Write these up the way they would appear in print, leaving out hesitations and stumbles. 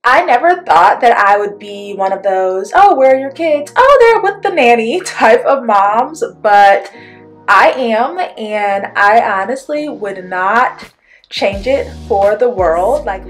I never thought that I would be one of those, oh, where are your kids? Oh, they're with the nanny type of moms, but I am, and I honestly would not change it for the world. Like,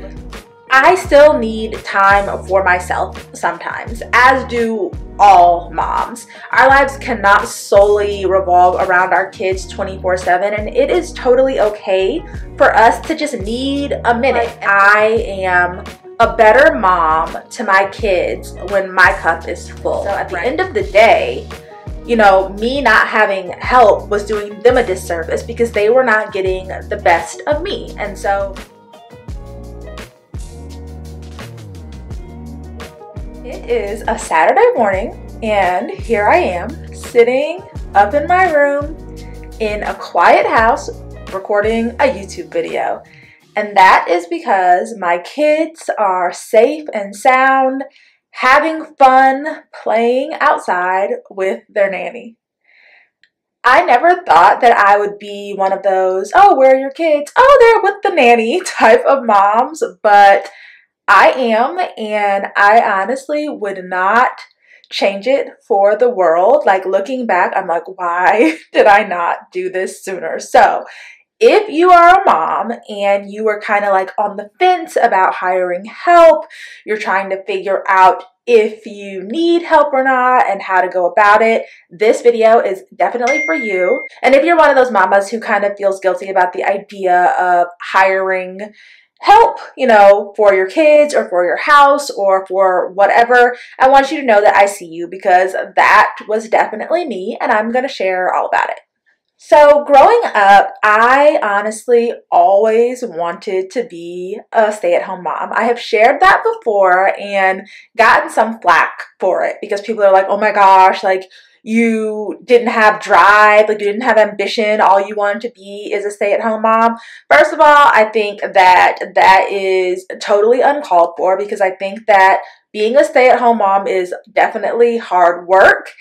I still need time for myself sometimes, as do all moms. Our lives cannot solely revolve around our kids 24/7, and it is totally okay for us to just need a minute. I am a better mom to my kids when my cup is full. So at the end of the day, you know, me not having help was doing them a disservice because they were not getting the best of me. And so it is a Saturday morning, and here I am sitting up in my room in a quiet house recording a YouTube video. And that is because my kids are safe and sound, having fun playing outside with their nanny. I never thought that I would be one of those, oh, where are your kids? Oh, they're with the nanny type of moms, but I am, and I honestly would not change it for the world. Like, looking back, I'm like, why did I not do this sooner? So if you are a mom and you are kind of like on the fence about hiring help, you're trying to figure out if you need help or not and how to go about it, this video is definitely for you. And if you're one of those mamas who kind of feels guilty about the idea of hiring help, you know, for your kids or for your house or for whatever, I want you to know that I see you, because that was definitely me, and I'm going to share all about it. So growing up, I honestly always wanted to be a stay-at-home mom. I have shared that before and gotten some flack for it because people are like, oh my gosh, like, you didn't have drive, like you didn't have ambition, all you wanted to be is a stay-at-home mom. First of all, I think that that is totally uncalled for, because I think that being a stay-at-home mom is definitely hard work.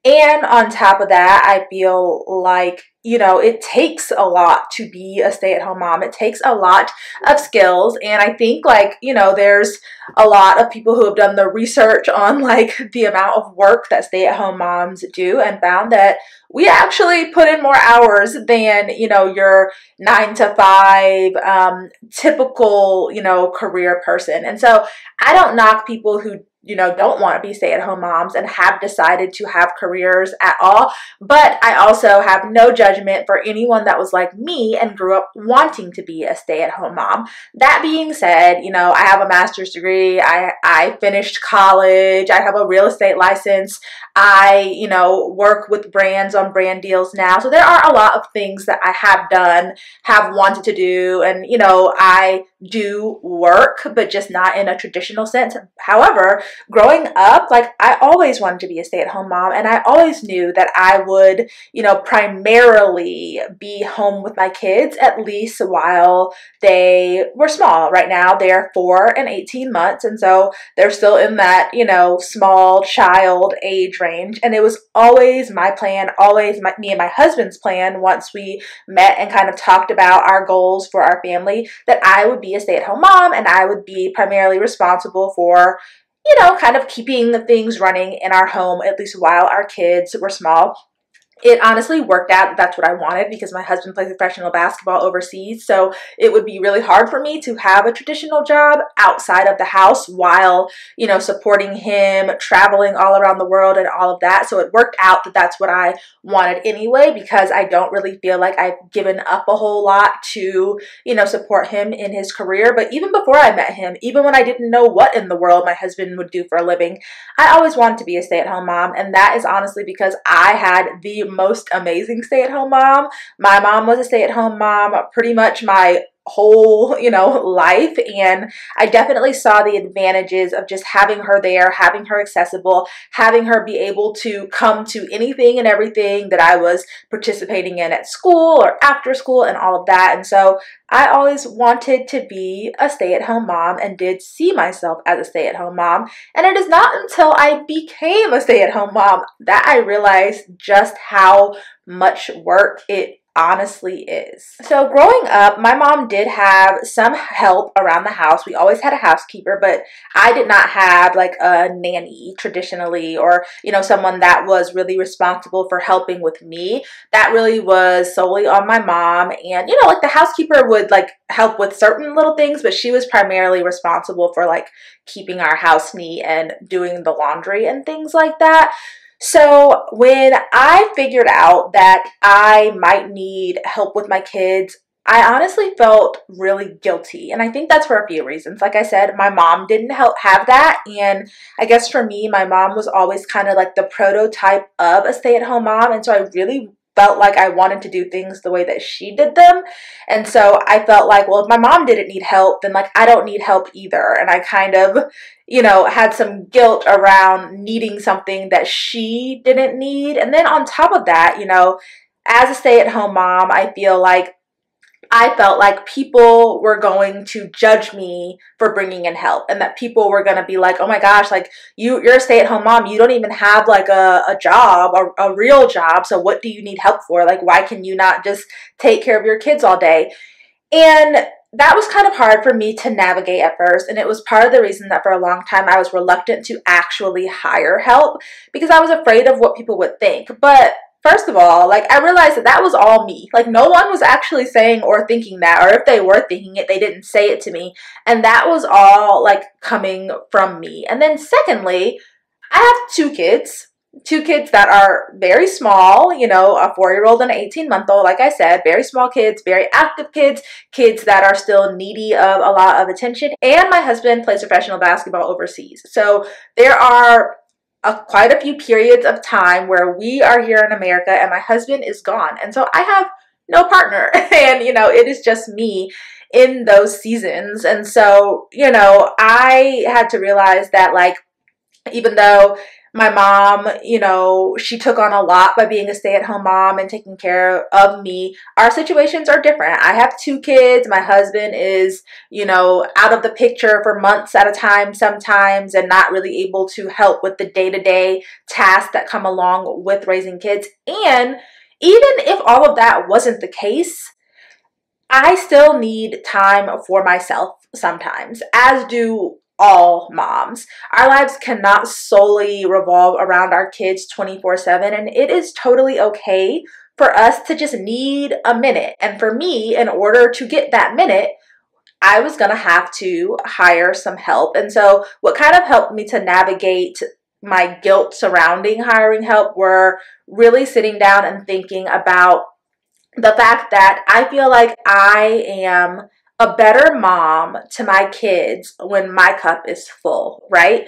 And on top of that, I feel like, you know, it takes a lot to be a stay-at-home mom. It takes a lot of skills. And I think, like, you know, there's a lot of people who have done the research on like the amount of work that stay-at-home moms do and found that we actually put in more hours than, you know, your 9 to 5 typical, you know, career person. And so I don't knock people who, you know, don't want to be stay-at-home moms and have decided to have careers at all. But I also have no judgment for anyone that was like me and grew up wanting to be a stay-at-home mom. That being said, you know, I have a master's degree. I finished college. I have a real estate license. I, you know, work with brands on brand deals now. So there are a lot of things that I have done, have wanted to do. And, you know, I do work, but just not in a traditional sense. However, growing up, like, I always wanted to be a stay-at-home mom, and I always knew that I would, you know, primarily be home with my kids, at least while they were small. Right now, they're 4 and 18 months, and so they're still in that, you know, small child age range. And it was always my plan, always me and my husband's plan, once we met and kind of talked about our goals for our family, that I would be a stay-at-home mom and I would be primarily responsible for, you know, kind of keeping things running in our home, at least while our kids were small. It honestly worked out that that's what I wanted, because my husband plays professional basketball overseas, so it would be really hard for me to have a traditional job outside of the house while, you know, supporting him, traveling all around the world and all of that. So it worked out that that's what I wanted anyway, because I don't really feel like I've given up a whole lot to, you know, support him in his career. But even before I met him, even when I didn't know what in the world my husband would do for a living, I always wanted to be a stay-at-home mom. And that is honestly because I had the most amazing stay-at-home mom. My mom was a stay-at-home mom pretty much my whole, you know, life, and I definitely saw the advantages of just having her there, having her accessible, having her be able to come to anything and everything that I was participating in at school or after school and all of that. And so I always wanted to be a stay-at-home mom and did see myself as a stay-at-home mom. And it is not until I became a stay-at-home mom that I realized just how much work it honestly is. So growing up, my mom did have some help around the house. We always had a housekeeper, but I did not have like a nanny traditionally, or, you know, someone that was really responsible for helping with me. That really was solely on my mom. And, you know, like the housekeeper would like help with certain little things, but she was primarily responsible for like keeping our house neat and doing the laundry and things like that. So when I figured out that I might need help with my kids, I honestly felt really guilty. And I think that's for a few reasons. Like I said, my mom didn't have that. And I guess for me, my mom was always kind of like the prototype of a stay-at-home mom. And so I really felt like I wanted to do things the way that she did them. And so I felt like, well, if my mom didn't need help, then like I don't need help either. And I kind of, you know, had some guilt around needing something that she didn't need. And then on top of that, you know, as a stay-at-home mom, I felt like people were going to judge me for bringing in help, and that people were going to be like, oh my gosh, like you're a stay-at-home mom. You don't even have like a job, a real job. So what do you need help for? Like, why can you not just take care of your kids all day? And that was kind of hard for me to navigate at first. And it was part of the reason that for a long time I was reluctant to actually hire help, because I was afraid of what people would think. But first of all, like I realized that that was all me. Like no one was actually saying or thinking that, or if they were thinking it, they didn't say it to me. And that was all like coming from me. And then secondly, I have two kids that are very small, you know, a 4-year-old and an 18-month-old, like I said, very small kids, very active kids that are still needy of a lot of attention. And my husband plays professional basketball overseas. So there are quite a few periods of time where we are here in America and my husband is gone. And so I have no partner and, you know, it is just me in those seasons. And so, you know, I had to realize that like, even though my mom, you know, she took on a lot by being a stay-at-home mom and taking care of me, our situations are different. I have 2 kids. My husband is, you know, out of the picture for months at a time sometimes and not really able to help with the day-to-day tasks that come along with raising kids. And even if all of that wasn't the case, I still need time for myself sometimes, as do all moms. Our lives cannot solely revolve around our kids 24/7, and it is totally okay for us to just need a minute. And for me, in order to get that minute, I was going to have to hire some help. And so what kind of helped me to navigate my guilt surrounding hiring help were really sitting down and thinking about the fact that I feel like I am a better mom to my kids when my cup is full, right?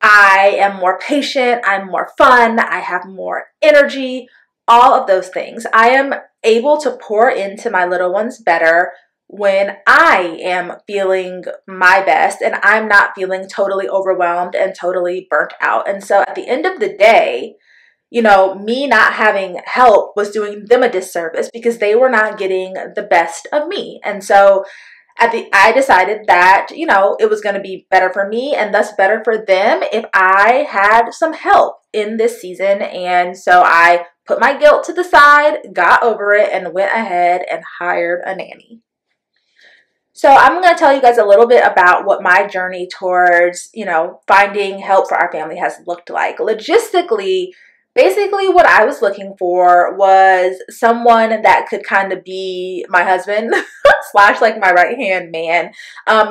I am more patient, I'm more fun, I have more energy, all of those things. I am able to pour into my little ones better when I am feeling my best and I'm not feeling totally overwhelmed and totally burnt out. And so at the end of the day, you know, me not having help was doing them a disservice because they were not getting the best of me. And so I decided that, you know, it was going to be better for me and thus better for them if I had some help in this season. And so I put my guilt to the side, got over it, and went ahead and hired a nanny. So I'm going to tell you guys a little bit about what my journey towards, you know, finding help for our family has looked like. Logistically, basically what I was looking for was someone that could kind of be my husband slash like my right-hand man.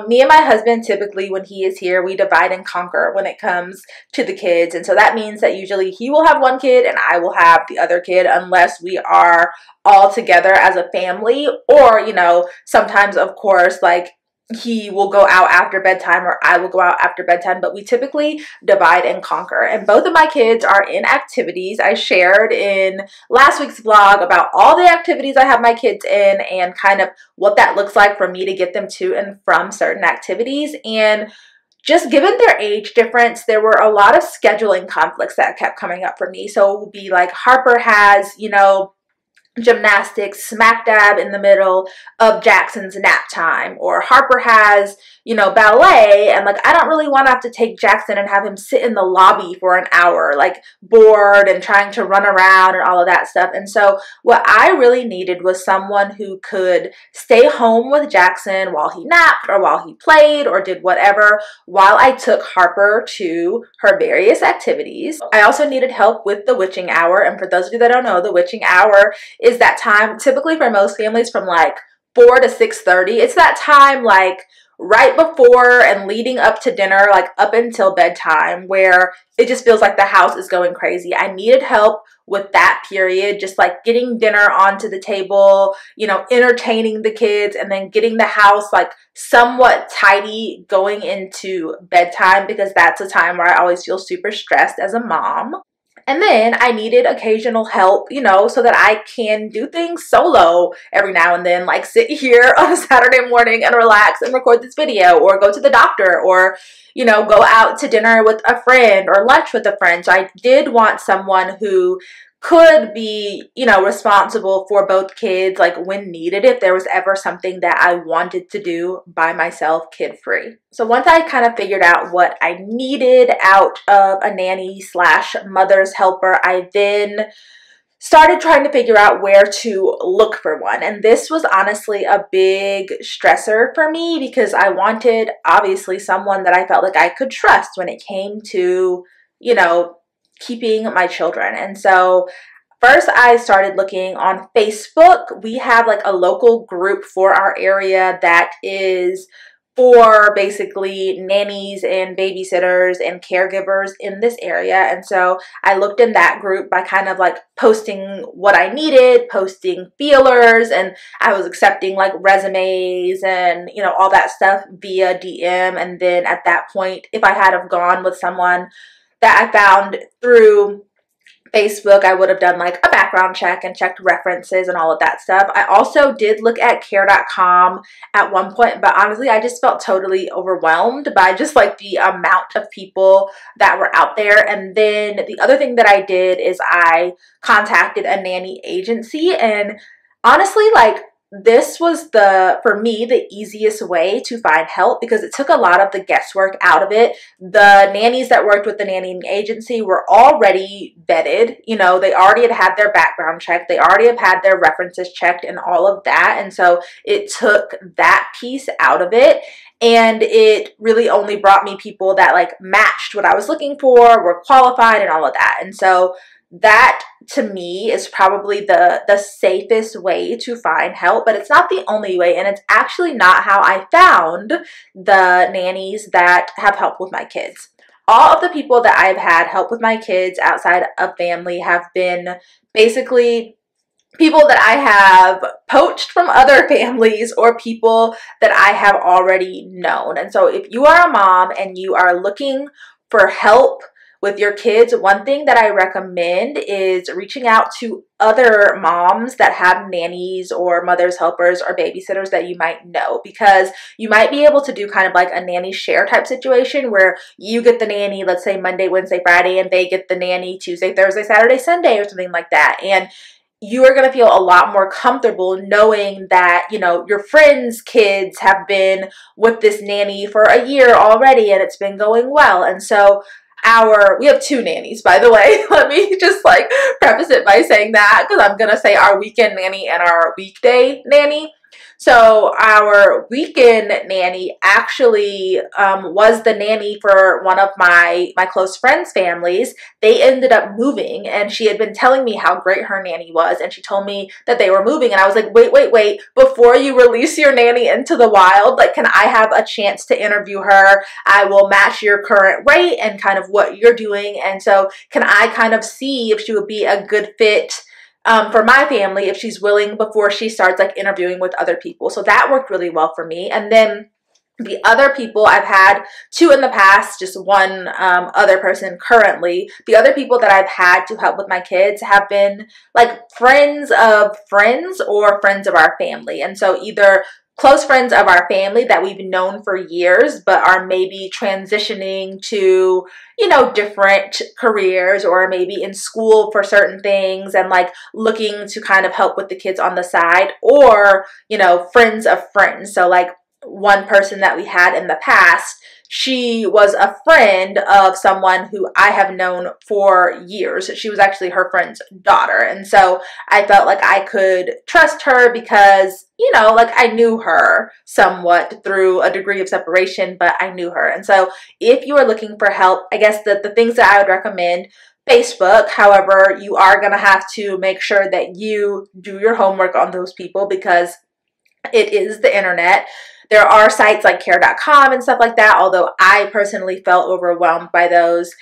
Me and my husband, typically when he is here, we divide and conquer when it comes to the kids. And so that means that usually he will have one kid and I will have the other kid, unless we are all together as a family, or, you know, sometimes of course, like he will go out after bedtime or I will go out after bedtime, but we typically divide and conquer. And both of my kids are in activities. I shared in last week's vlog about all the activities I have my kids in and kind of what that looks like for me to get them to and from certain activities. And just given their age difference, there were a lot of scheduling conflicts that kept coming up for me. So it would be like Harper has, you know, gymnastics smack dab in the middle of Jackson's nap time, or Harper has, you know, ballet, and like I don't really want to have to take Jackson and have him sit in the lobby for an hour, like bored and trying to run around and all of that stuff. And so what I really needed was someone who could stay home with Jackson while he napped or while he played or did whatever, while I took Harper to her various activities. I also needed help with the witching hour, and for those of you that don't know, the witching hour is that time typically for most families from like 4 to 6:30. It's that time like right before and leading up to dinner, like up until bedtime, where it just feels like the house is going crazy. I needed help with that period, just like getting dinner onto the table, you know, entertaining the kids, and then getting the house like somewhat tidy going into bedtime, because that's a time where I always feel super stressed as a mom. And then I needed occasional help, you know, so that I can do things solo every now and then, like sit here on a Saturday morning and relax and record this video, or go to the doctor, or, you know, go out to dinner with a friend or lunch with a friend. So I did want someone who could be, you know, responsible for both kids, like when needed, if there was ever something that I wanted to do by myself, kid-free. So once I kind of figured out what I needed out of a nanny slash mother's helper, I then started trying to figure out where to look for one. And this was honestly a big stressor for me, because I wanted, obviously, someone that I felt like I could trust when it came to, you know, keeping my children. And so first I started looking on Facebook. We have like a local group for our area that is for basically nannies and babysitters and caregivers in this area. And so I looked in that group by kind of like posting what I needed, posting feelers, and I was accepting like resumes and, you know, all that stuff via DM. And then at that point, if I had have gone with someone that I found through Facebook, I would have done like a background check and checked references and all of that stuff. I also did look at care.com at one point, but honestly, I just felt totally overwhelmed by just like the amount of people that were out there. And then the other thing that I did is I contacted a nanny agency, and honestly, like, this was for me, the easiest way to find help, because it took a lot of the guesswork out of it. The nannies that worked with the nanny agency were already vetted. You know, they already had their background checked. They already have had their references checked and all of that. And so it took that piece out of it. And it really only brought me people that like matched what I was looking for, were qualified and all of that. And so that to me is probably the safest way to find help, but it's not the only way, and it's actually not how I found the nannies that have helped with my kids. All of the people that I've had help with my kids outside of family have been basically people that I have poached from other families, or people that I have already known. And so if you are a mom and you are looking for help with your kids, one thing that I recommend is reaching out to other moms that have nannies or mother's helpers or babysitters that you might know, because you might be able to do kind of like a nanny share type situation where you get the nanny, let's say Monday, Wednesday, Friday, and they get the nanny Tuesday, Thursday, Saturday, Sunday, or something like that. And you are going to feel a lot more comfortable knowing that, you know, your friends' kids have been with this nanny for a year already and it's been going well. And so we have two nannies, by the way. Let me just like preface it by saying that, because I'm going to say our weekend nanny and our weekday nanny. So our weekend nanny actually was the nanny for one of my close friends' families. They ended up moving, and she had been telling me how great her nanny was, and she told me that they were moving, and I was like, wait, before you release your nanny into the wild, like, can I have a chance to interview her? I will match your current rate and kind of what you're doing, and so can I kind of see if she would be a good fit for my family, if she's willing, before she starts like interviewing with other people. So that worked really well for me. And then the other people, I've had two in the past, just one other person currently. The other people that I've had to help with my kids have been like friends of friends or friends of our family. And so either close friends of our family that we've known for years, but are maybe transitioning to, you know, different careers, or maybe in school for certain things and like looking to kind of help with the kids on the side, or, you know, friends of friends. So like one person that we had in the past, she was a friend of someone who I have known for years. She was actually her friend's daughter. And so I felt like I could trust her because, you know, like I knew her somewhat through a degree of separation, but I knew her. And so if you are looking for help, I guess the things that I would recommend: Facebook. However, you are going to have to make sure that you do your homework on those people because it is the internet. There are sites like care.com and stuff like that, although I personally felt overwhelmed by those.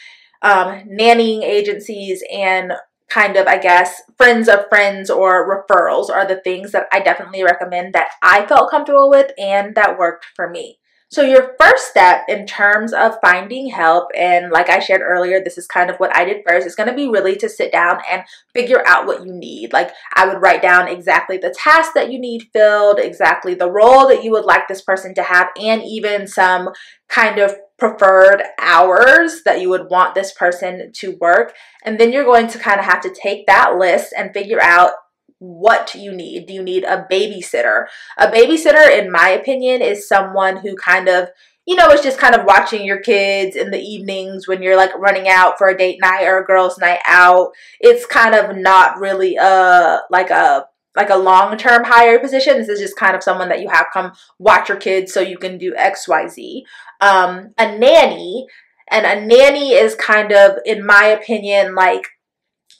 Nannying agencies and kind of, I guess, friends of friends or referrals are the things that I definitely recommend that I felt comfortable with and that worked for me. So your first step in terms of finding help, and like I shared earlier, this is kind of what I did first, is going to be really to sit down and figure out what you need. Like I would write down exactly the task that you need filled, exactly the role that you would like this person to have, and even some kind of preferred hours that you would want this person to work. And then you're going to kind of have to take that list and figure out what you need. Do you need a babysitter? A babysitter, in my opinion, is someone who kind of, you know, is just kind of watching your kids in the evenings when you're like running out for a date night or a girls' night out. It's kind of not really like a long-term hire position. This is just kind of someone that you have come watch your kids so you can do XYZ. A nanny, and a nanny is kind of, in my opinion, like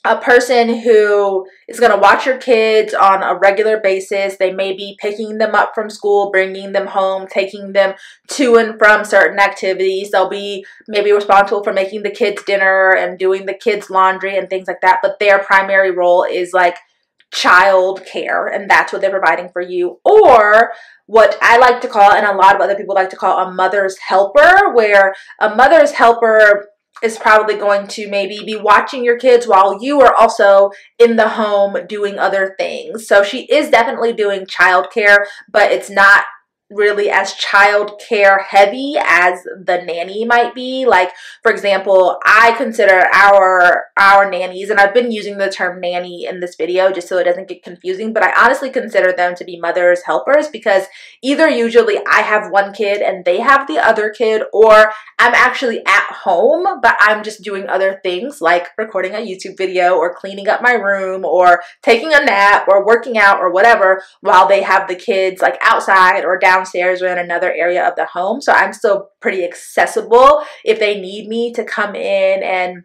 a person who is going to watch your kids on a regular basis. They may be picking them up from school, bringing them home, taking them to and from certain activities. They'll be maybe responsible for making the kids dinner and doing the kids' laundry and things like that. But their primary role is like child care, and that's what they're providing for you. Or what I like to call, and a lot of other people like to call, a mother's helper, where a mother's helper is probably going to maybe be watching your kids while you are also in the home doing other things. So she is definitely doing childcare, but it's not really as child care heavy as the nanny might be. Like, for example, I consider our nannies, and I've been using the term nanny in this video just so it doesn't get confusing, but I honestly consider them to be mother's helpers, because either usually I have one kid and they have the other kid, or I'm actually at home but I'm just doing other things like recording a YouTube video or cleaning up my room or taking a nap or working out or whatever, while they have the kids like outside or downstairs or in another area of the home. So I'm still pretty accessible if they need me to come in and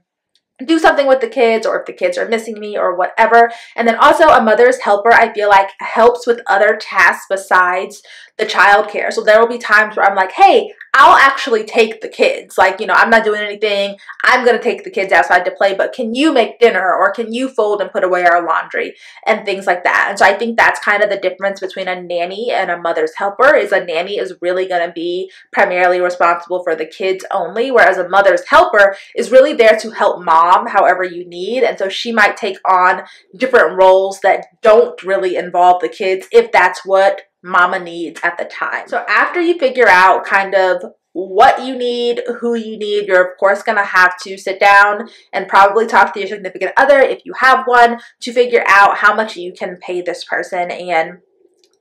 do something with the kids, or if the kids are missing me or whatever. And then also a mother's helper, I feel like, helps with other tasks besides the childcare. So there will be times where I'm like, hey, I'll actually take the kids. Like, you know, I'm not doing anything. I'm going to take the kids outside to play, but can you make dinner, or can you fold and put away our laundry and things like that? And so I think that's kind of the difference between a nanny and a mother's helper, is a nanny is really going to be primarily responsible for the kids only, whereas a mother's helper is really there to help mom however you need. And so she might take on different roles that don't really involve the kids if that's what mama needs at the time. So after you figure out kind of what you need, who you need, you're of course going to have to sit down and probably talk to your significant other, if you have one, to figure out how much you can pay this person. And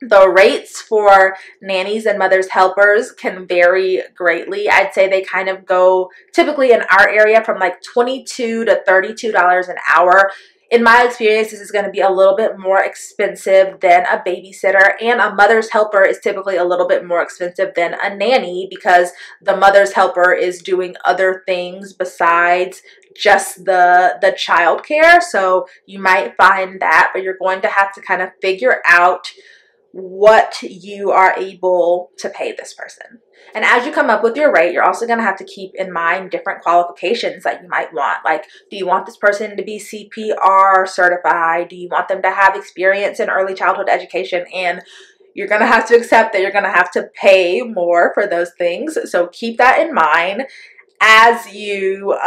the rates for nannies and mother's helpers can vary greatly. I'd say they kind of go, typically in our area, from like $22 to $32 an hour. In my experience, this is going to be a little bit more expensive than a babysitter, and a mother's helper is typically a little bit more expensive than a nanny, because the mother's helper is doing other things besides just the child care. So you might find that, but you're going to have to kind of figure out what you are able to pay this person. And as you come up with your rate, you're also going to have to keep in mind different qualifications that you might want. Like, do you want this person to be CPR certified? Do you want them to have experience in early childhood education? And you're going to have to accept that you're going to have to pay more for those things. So keep that in mind. as you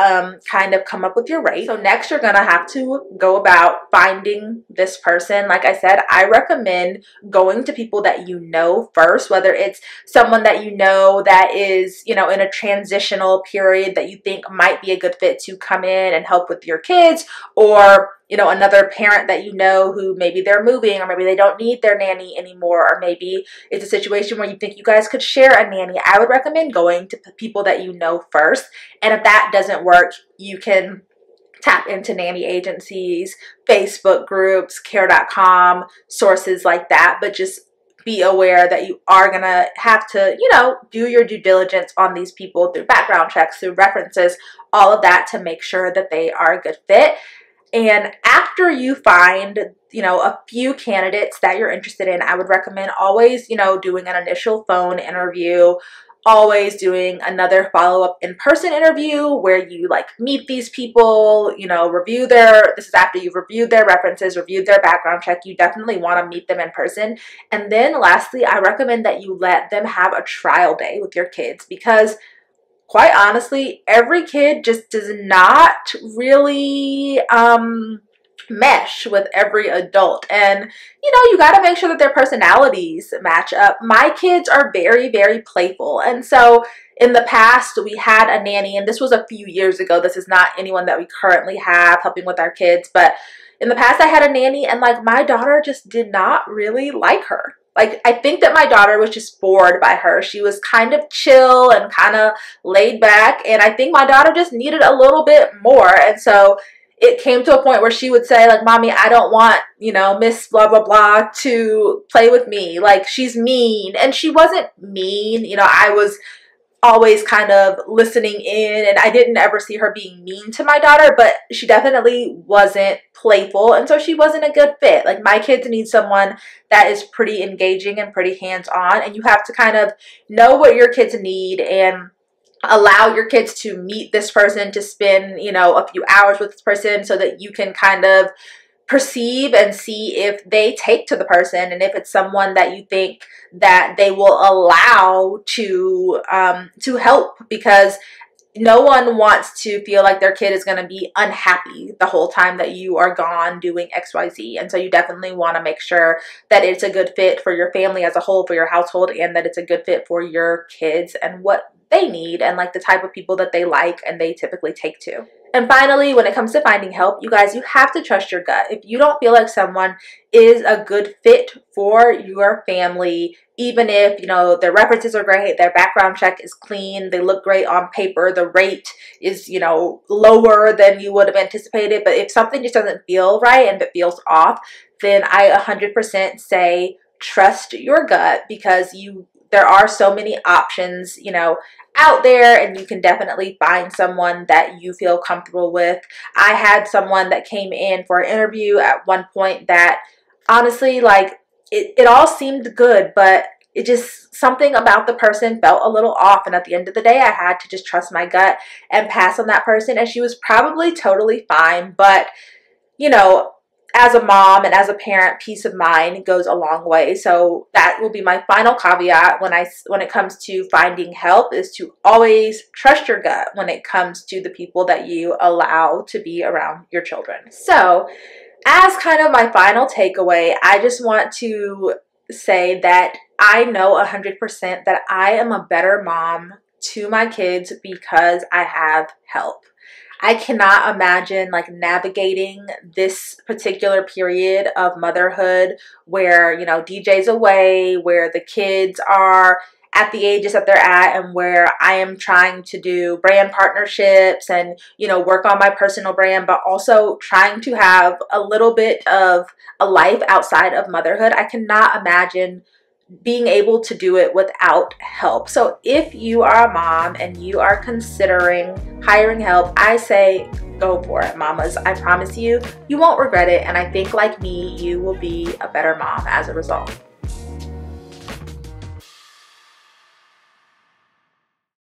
kind of come up with your rate. So next you're gonna have to go about finding this person. Like I said, I recommend going to people that you know first, whether it's someone that you know that is, you know, in a transitional period that you think might be a good fit to come in and help with your kids, or you know, another parent that you know who maybe they're moving, or maybe they don't need their nanny anymore, or maybe it's a situation where you think you guys could share a nanny. I would recommend going to people that you know first. And if that doesn't work, you can tap into nanny agencies, Facebook groups, care.com, sources like that. But just be aware that you are going to have to, you know, do your due diligence on these people through background checks, through references, all of that to make sure that they are a good fit. And after you find, you know, a few candidates that you're interested in, I would recommend always, you know, doing an initial phone interview, always doing another follow-up in-person interview where you like meet these people, you know, review this is after you've reviewed their references, reviewed their background check. You definitely want to meet them in person. And then lastly, I recommend that you let them have a trial day with your kids, because quite honestly, every kid just does not really mesh with every adult. And, you know, you got to make sure that their personalities match up. My kids are very, very playful. And so in the past, we had a nanny, and this was a few years ago. This is not anyone that we currently have helping with our kids. But in the past, I had a nanny, and like my daughter just did not really like her. Like, I think that my daughter was just bored by her. She was kind of chill and kind of laid back. And I think my daughter just needed a little bit more. And so it came to a point where she would say, like, Mommy, I don't want, you know, Miss blah, blah, blah to play with me. Like, she's mean. And she wasn't mean. You know, I was always kind of listening in, and I didn't ever see her being mean to my daughter, but she definitely wasn't playful, and so she wasn't a good fit. Like, my kids need someone that is pretty engaging and pretty hands-on, and you have to kind of know what your kids need and allow your kids to meet this person, to spend, you know, a few hours with this person so that you can kind of perceive and see if they take to the person, and if it's someone that you think that they will allow to help, because no one wants to feel like their kid is going to be unhappy the whole time that you are gone doing XYZ. And so you definitely want to make sure that it's a good fit for your family as a whole, for your household, and that it's a good fit for your kids and what they need and like the type of people that they like and they typically take to. And finally, when it comes to finding help, you guys, you have to trust your gut. If you don't feel like someone is a good fit for your family, even if, you know, their references are great, their background check is clean, they look great on paper, the rate is, you know, lower than you would have anticipated, but if something just doesn't feel right and if it feels off, then I 100% say trust your gut, because there are so many options, you know, out there, and you can definitely find someone that you feel comfortable with. I had someone that came in for an interview at one point that honestly, like, it all seemed good, but it just, something about the person felt a little off, and at the end of the day, I had to just trust my gut and pass on that person, and she was probably totally fine. But, you know, as a mom and as a parent, peace of mind goes a long way. So that will be my final caveat when it comes to finding help, is to always trust your gut when it comes to the people that you allow to be around your children. So as kind of my final takeaway, I just want to say that I know 100% that I am a better mom to my kids because I have help. I cannot imagine like navigating this particular period of motherhood where, you know, DJ's away, where the kids are at the ages that they're at, and where I am trying to do brand partnerships and, you know, work on my personal brand, but also trying to have a little bit of a life outside of motherhood. I cannot imagine being able to do it without help. So if you are a mom and you are considering hiring help, I say go for it, mamas. I promise you, you won't regret it. And I think like me, you will be a better mom as a result.